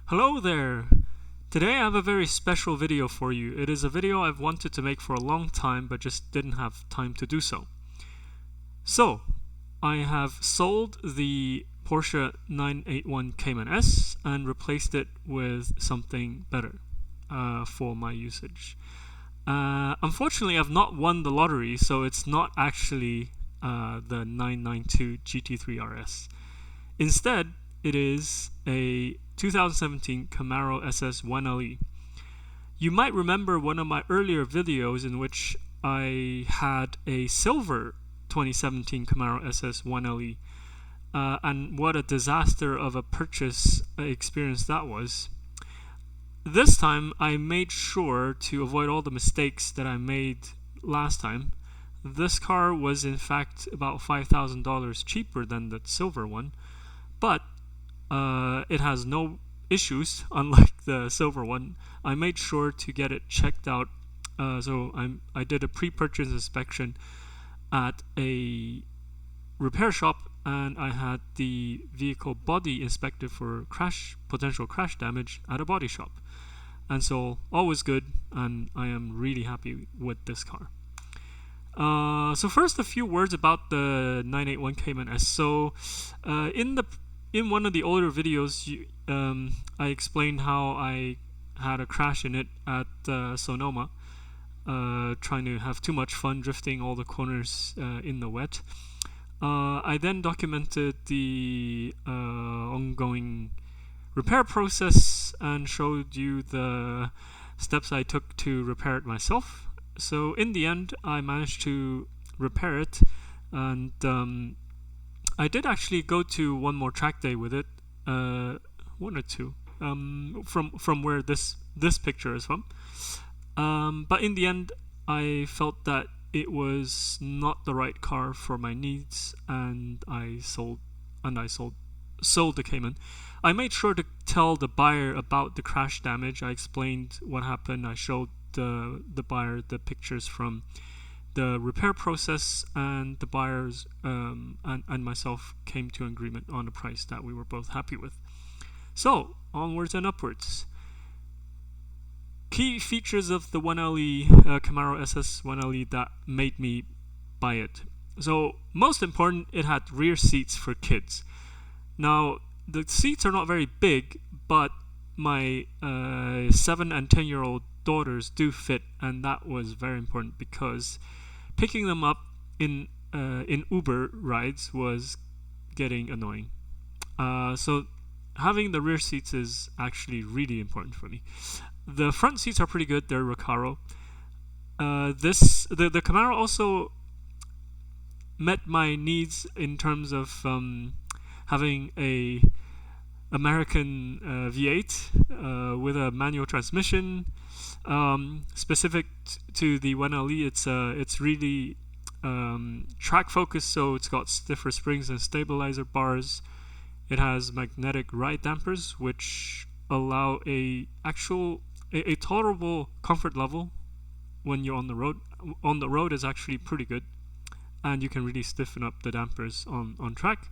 Hello there! Today I have a very special video for you. It is a video I've wanted to make for a long time but just didn't have time to do so. So, I have sold the Porsche 981 Cayman S and replaced it with something better for my usage. Unfortunately, I've not won the lottery, so it's not actually the 992 GT3 RS. Instead, it is a 2017 Camaro SS 1LE. You might remember one of my earlier videos in which I had a silver 2017 Camaro SS 1LE, and what a disaster of a purchase experience that was. This time, I made sure to avoid all the mistakes that I made last time. This car was in fact about $5,000 cheaper than the silver one, but it has no issues, unlike the silver one. I made sure to get it checked out. I did a pre-purchase inspection at a repair shop, and I had the vehicle body inspected for potential crash damage at a body shop. And so all was good, and I am really happy with this car. So first, a few words about the 981 Cayman S. So in one of the older videos, I explained how I had a crash in it at Sonoma, trying to have too much fun drifting all the corners in the wet. I then documented the ongoing repair process and showed you the steps I took to repair it myself. So in the end, I managed to repair it, and I did actually go to one more track day with it, one or two, from where this picture is from. But in the end, I felt that it was not the right car for my needs, and I sold the Cayman. I made sure to tell the buyer about the crash damage. I explained what happened. I showed the buyer the pictures from the repair process, and the buyers and myself came to an agreement on a price that we were both happy with. So, onwards and upwards. Key features of the 1LE Camaro SS 1LE that made me buy it. So, most important, it had rear seats for kids. Now, the seats are not very big, but my 7 and 10-year-old daughters do fit, and that was very important because picking them up in Uber rides was getting annoying. So having the rear seats is actually really important for me. The front seats are pretty good. They're Recaro. The Camaro also met my needs in terms of having a American V8 with a manual transmission. Specific to the 1LE, it's really track focused, so it's got stiffer springs and stabilizer bars. It has magnetic ride dampers, which allow a tolerable comfort level when you're on the road. On the road is actually pretty good, and you can really stiffen up the dampers on track.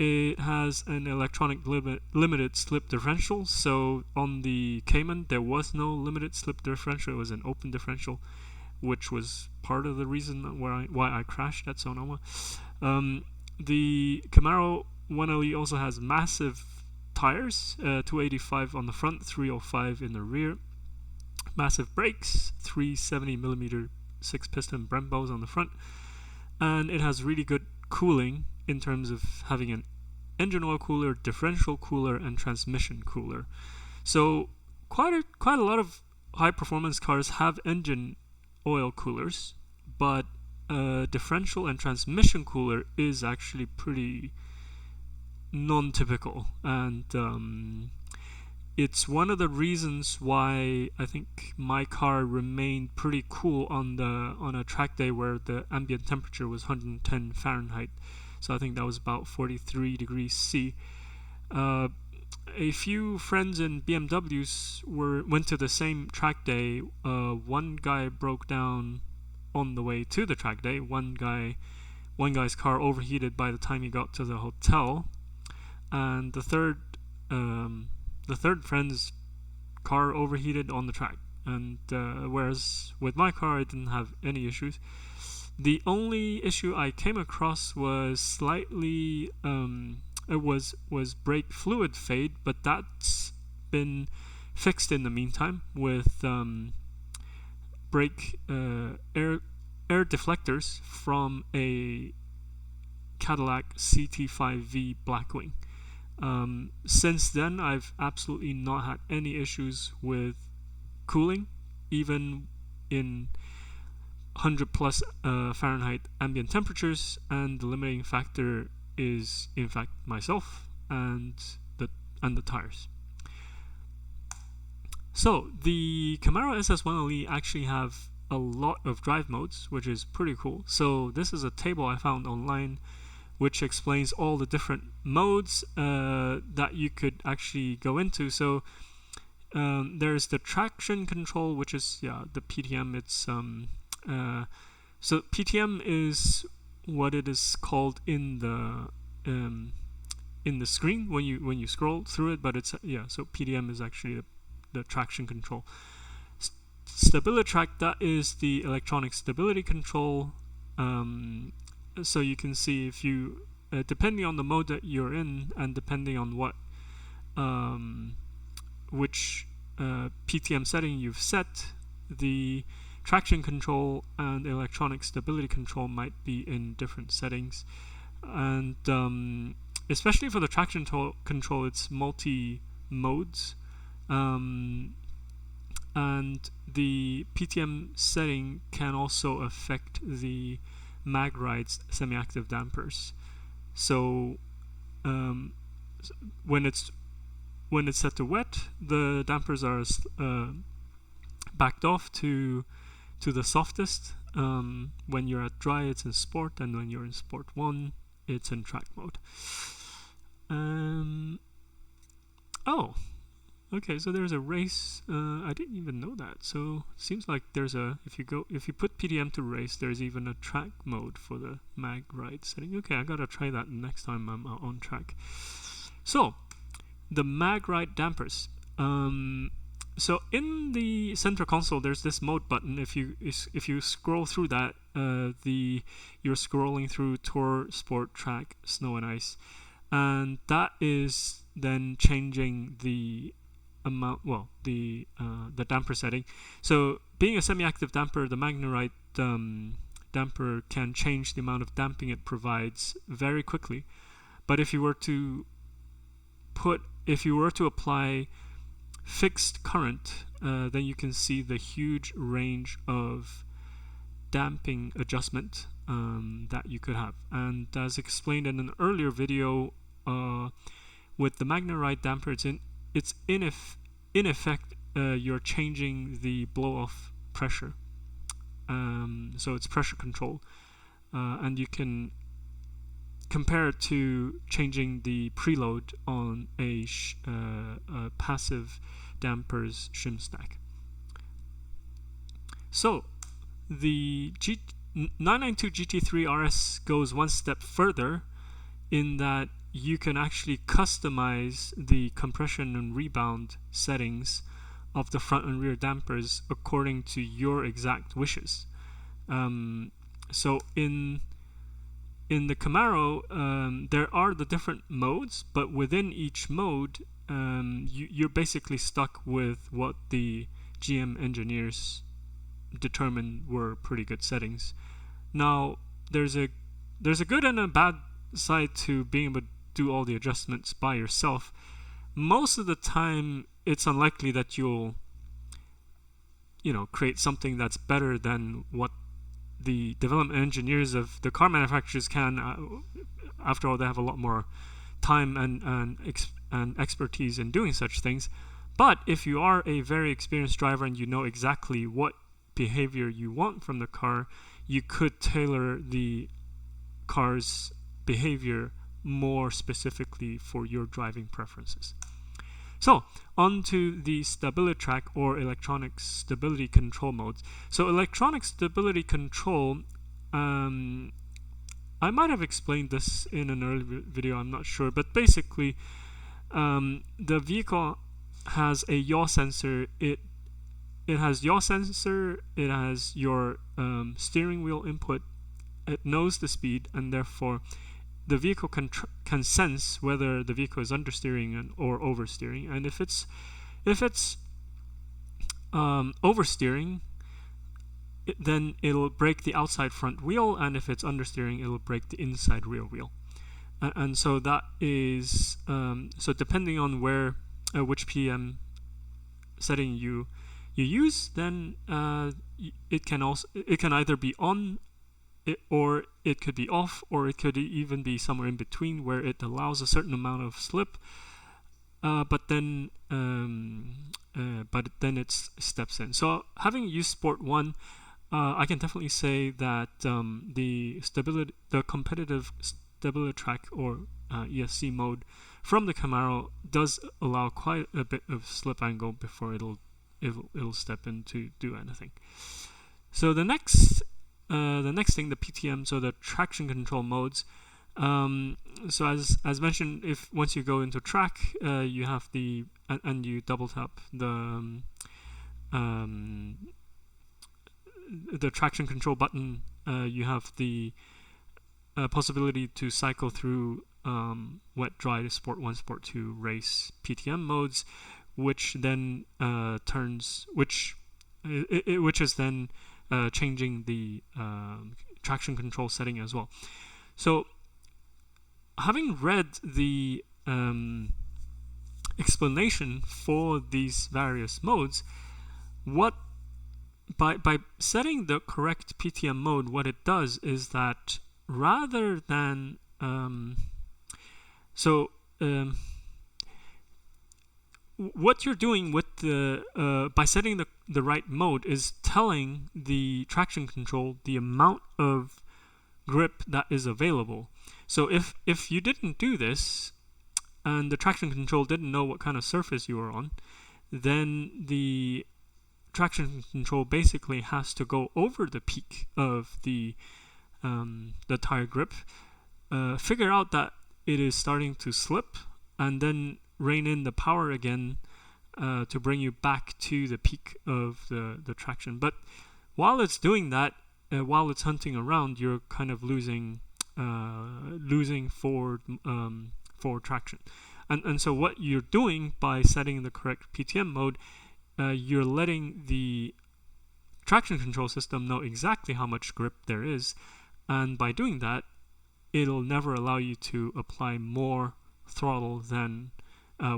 It has an electronic limited slip differential. So on the Cayman, there was no limited slip differential. It was an open differential, which was part of the reason why I crashed at Sonoma. The Camaro 1LE also has massive tires, 285 on the front, 305 in the rear. Massive brakes, 370mm 6-piston Brembos on the front. And it has really good cooling in terms of having an engine oil cooler, differential cooler, and transmission cooler. So quite a lot of high performance cars have engine oil coolers, but differential and transmission cooler is actually pretty non-typical, and it's one of the reasons why I think my car remained pretty cool on a track day where the ambient temperature was 110 Fahrenheit. So I think that was about 43 degrees C. A few friends in BMWs went to the same track day. One guy broke down on the way to the track day. One guy's car overheated by the time he got to the hotel, and the the third friend's car overheated on the track, and whereas with my car I didn't have any issues. The only issue I came across was slightly it was brake fluid fade, but that's been fixed in the meantime with brake air deflectors from a Cadillac CT5V Blackwing. Since then, I've absolutely not had any issues with cooling, even in 100 plus Fahrenheit ambient temperatures, and the limiting factor is in fact myself and the tires. So the Camaro SS 1LE actually have a lot of drive modes, which is pretty cool. So this is a table I found online which explains all the different modes that you could actually go into. So there's the traction control, which is the PTM. It's so PTM is what it is called in the screen when you scroll through it, but it's so PTM is actually the traction control. Stabilitrak, that is the electronic stability control. So you can see if you depending on the mode that you're in, and depending on what which PTM setting you've set, the traction control and electronic stability control might be in different settings. And especially for the traction control, it's multi modes, and the PTM setting can also affect the Magneride's semi-active dampers. So when it's set to wet, the dampers are backed off to the softest. When you're at dry, it's in sport, and when you're in sport 1, it's in track mode. Oh, okay. So there's a race. I didn't even know that. So it seems like there's if you put PTM to race, there's even a track mode for the Magneride setting. Okay, I gotta try that next time I'm on track. So the Magneride dampers. So in the center console, there's this mode button. If you scroll through that, you're scrolling through Tour, Sport, Track, Snow and Ice, and that is then changing the amount. Well, the damper setting. So being a semi-active damper, the Magneride damper can change the amount of damping it provides very quickly. But if you were to apply fixed current, then you can see the huge range of damping adjustment that you could have. And as explained in an earlier video, with the Magneride damper, it's in effect you're changing the blow-off pressure. So it's pressure control, and you can compare it to changing the preload on a passive dampers shim stack. So the 992 GT3 RS goes one step further in that you can actually customize the compression and rebound settings of the front and rear dampers according to your exact wishes. So in the Camaro, there are the different modes, but within each mode, you're basically stuck with what the GM engineers determined were pretty good settings. Now, there's a good and a bad side to being able to do all the adjustments by yourself. Most of the time, it's unlikely that you'll create something that's better than what the development engineers of the car manufacturers can. After all, they have a lot more time and expertise in doing such things. But if you are a very experienced driver and you know exactly what behavior you want from the car, you could tailor the car's behavior more specifically for your driving preferences. So, on to the Stabilitrak or electronic stability control modes. So, electronic stability control, I might have explained this in an earlier video, I'm not sure, but basically, the vehicle has a yaw sensor. It has yaw sensor. It has your steering wheel input. It knows the speed, and therefore the vehicle can sense whether the vehicle is understeering or oversteering. And if it's oversteering, then it'll brake the outside front wheel, and if it's understeering, it'll brake the inside rear wheel. And so that is so depending on where which PTM setting you use, then it can either be on, or it could be off, or it could even be somewhere in between where it allows a certain amount of slip, but then it steps in. So having used Sport 1, I can definitely say that the competitive Stabilitrak or ESC mode from the Camaro does allow quite a bit of slip angle before it'll step in to do anything. So the next thing, the PTM, so the traction control modes. So as mentioned, once you go into track, you have and you double tap the traction control button, you have the possibility to cycle through wet, dry, Sport 1, Sport 2, race, PTM modes, which then which is then changing the traction control setting as well. So having read the explanation for these various modes, by setting the correct PTM mode, what it does is that rather than what you're doing with by setting the right mode is telling the traction control the amount of grip that is available. So if you didn't do this, and the traction control didn't know what kind of surface you were on, then the traction control basically has to go over the peak of the tire grip, figure out that it is starting to slip, and then rein in the power again to bring you back to the peak of the traction. But while it's doing that, while it's hunting around, you're kind of losing forward traction. And so what you're doing by setting the correct PTM mode, you're letting the traction control system know exactly how much grip there is, and by doing that, it'll never allow you to apply more throttle than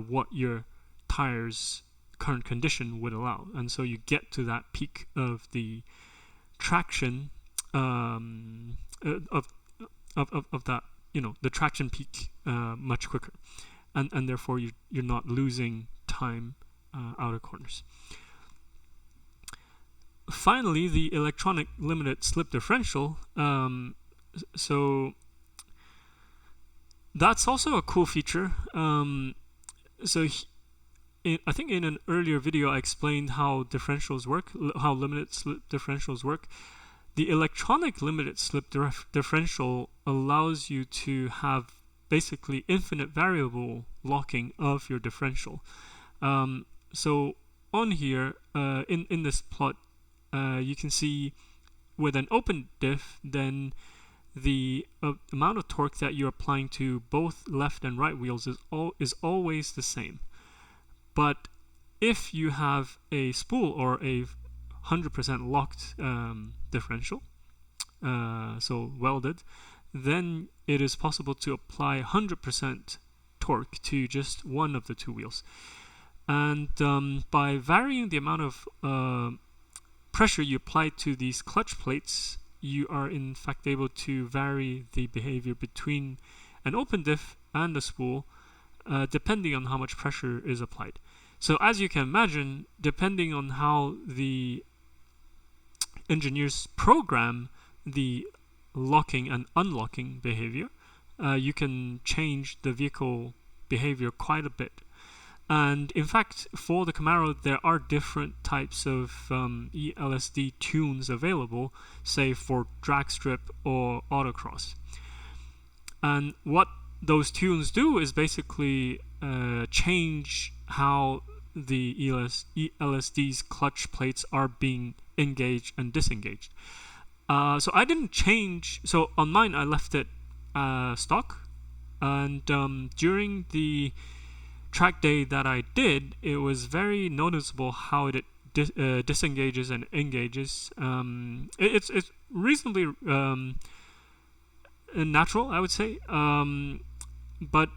what your tire's current condition would allow. And so you get to that peak of the traction of that, the traction peak much quicker, and therefore you're not losing time out of corners. Finally, the electronic limited slip differential. So that's also a cool feature. I think in an earlier video I explained how differentials work, how limited slip differentials work. The electronic limited slip differential allows you to have basically infinite variable locking of your differential. So on here, in this plot, you can see with an open diff, then the amount of torque that you're applying to both left and right wheels is always the same. But if you have a spool or a 100% locked differential, so welded, then it is possible to apply 100% torque to just one of the two wheels. And by varying the amount of pressure you apply to these clutch plates, you are in fact able to vary the behavior between an open diff and a spool, depending on how much pressure is applied. So as you can imagine, depending on how the engineers program the locking and unlocking behavior, you can change the vehicle behavior quite a bit. And in fact, for the Camaro, there are different types of e-LSD tunes available, say for drag strip or autocross. And what those tunes do is basically change how the e-LSD's clutch plates are being engaged and disengaged. So I didn't change. So on mine, I left it stock, and during the track day that I did, it was very noticeable how it disengages and engages. It's reasonably natural, I would say. But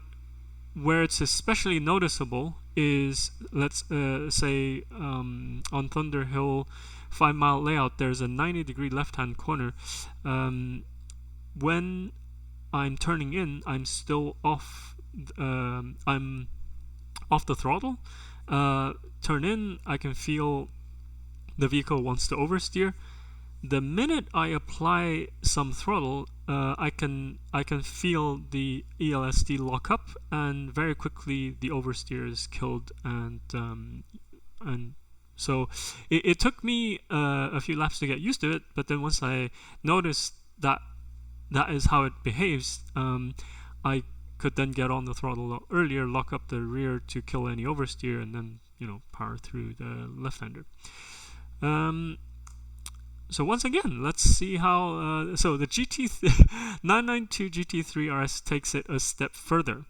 where it's especially noticeable is, let's say, on Thunder Hill 5-mile layout, there's a 90-degree left-hand corner. When I'm turning in, I'm still off. I'm off the throttle. Turn in, I can feel the vehicle wants to oversteer. The minute I apply some throttle, I can feel the e-LSD lock up, and very quickly the oversteer is killed. And so it took me a few laps to get used to it. But then once I noticed that is how it behaves, I could then get on the throttle earlier, lock up the rear to kill any oversteer, and then power through the left-hander. So once again, let's see how. So the 992 GT3 RS takes it a step further.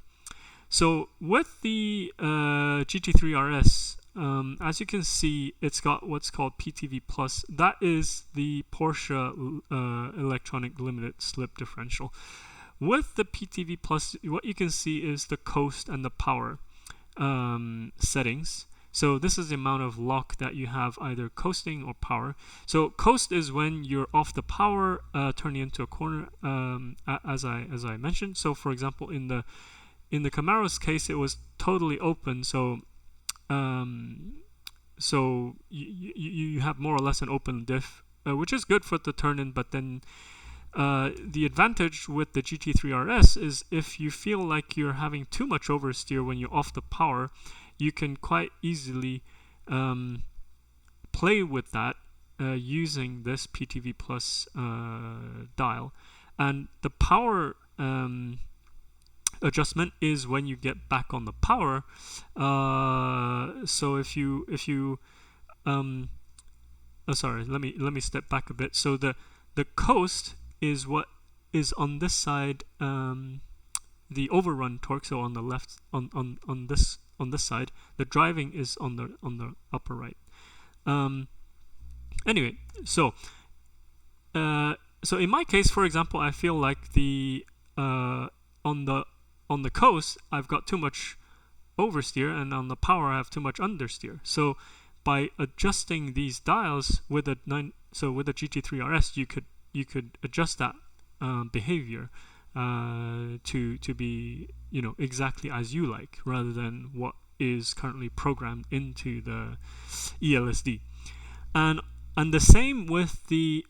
So with the GT3 RS, as you can see, it's got what's called PTV Plus. That is the Porsche electronic limited slip differential. With the PTV Plus, what you can see is the coast and the power settings. So this is the amount of lock that you have, either coasting or power. So coast is when you're off the power, turning into a corner, as I mentioned. So for example, in the Camaro's case, it was totally open. So you have more or less an open diff, which is good for the turn in. But then the advantage with the GT3 RS is if you feel like you're having too much oversteer when you're off the power, you can quite easily play with that using this PTV Plus dial. And the power adjustment is when you get back on the power. So if you sorry, let me step back a bit. So the coast is what is on this side, the overrun torque. So on the left, on this side, the driving is on the upper right. Anyway, so in my case, for example, I feel like the on the coast I've got too much oversteer, and on the power I have too much understeer. So by adjusting these dials with a GT3 RS, you could adjust that behavior to be exactly as you like, rather than what is currently programmed into the e-LSD. And the same with the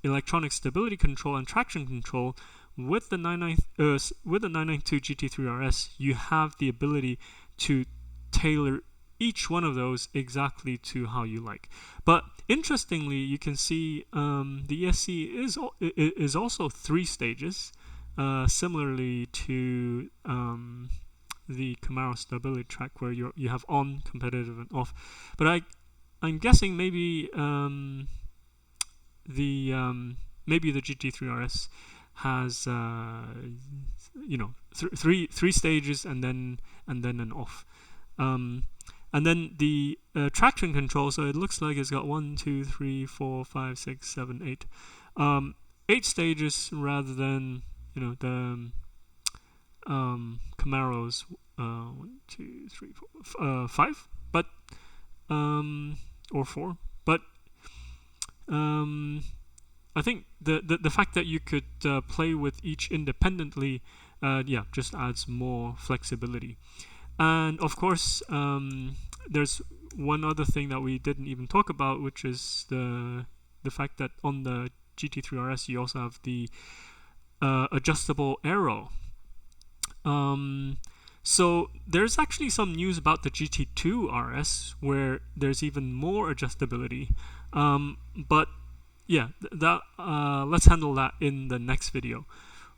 electronic stability control and traction control. With the 992 GT3 RS, you have the ability to tailor each one of those exactly to how you like. But interestingly, you can see the ESC is also 3 stages, similarly to the Camaro Stabilitrak, where you have on, competitive, and off. But I'm guessing maybe the GT3 RS has three stages and then an off. And then the traction control, so it looks like it's got 1, 2, 3, 4, 5, 6, 7, 8. 8 stages rather than the Camaro's 1, 2, 3, 4, 5, but or 4. But I think the fact that you could play with each independently, just adds more flexibility. And of course, there's one other thing that we didn't even talk about, which is the fact that on the GT3 RS you also have the adjustable aero. So there's actually some news about the GT2 RS where there's even more adjustability. But yeah, let's handle that in the next video.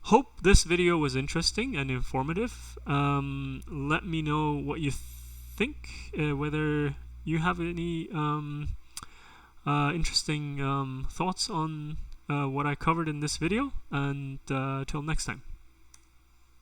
Hope this video was interesting and informative. Let me know what you think, whether you have any interesting thoughts on what I covered in this video, and till next time.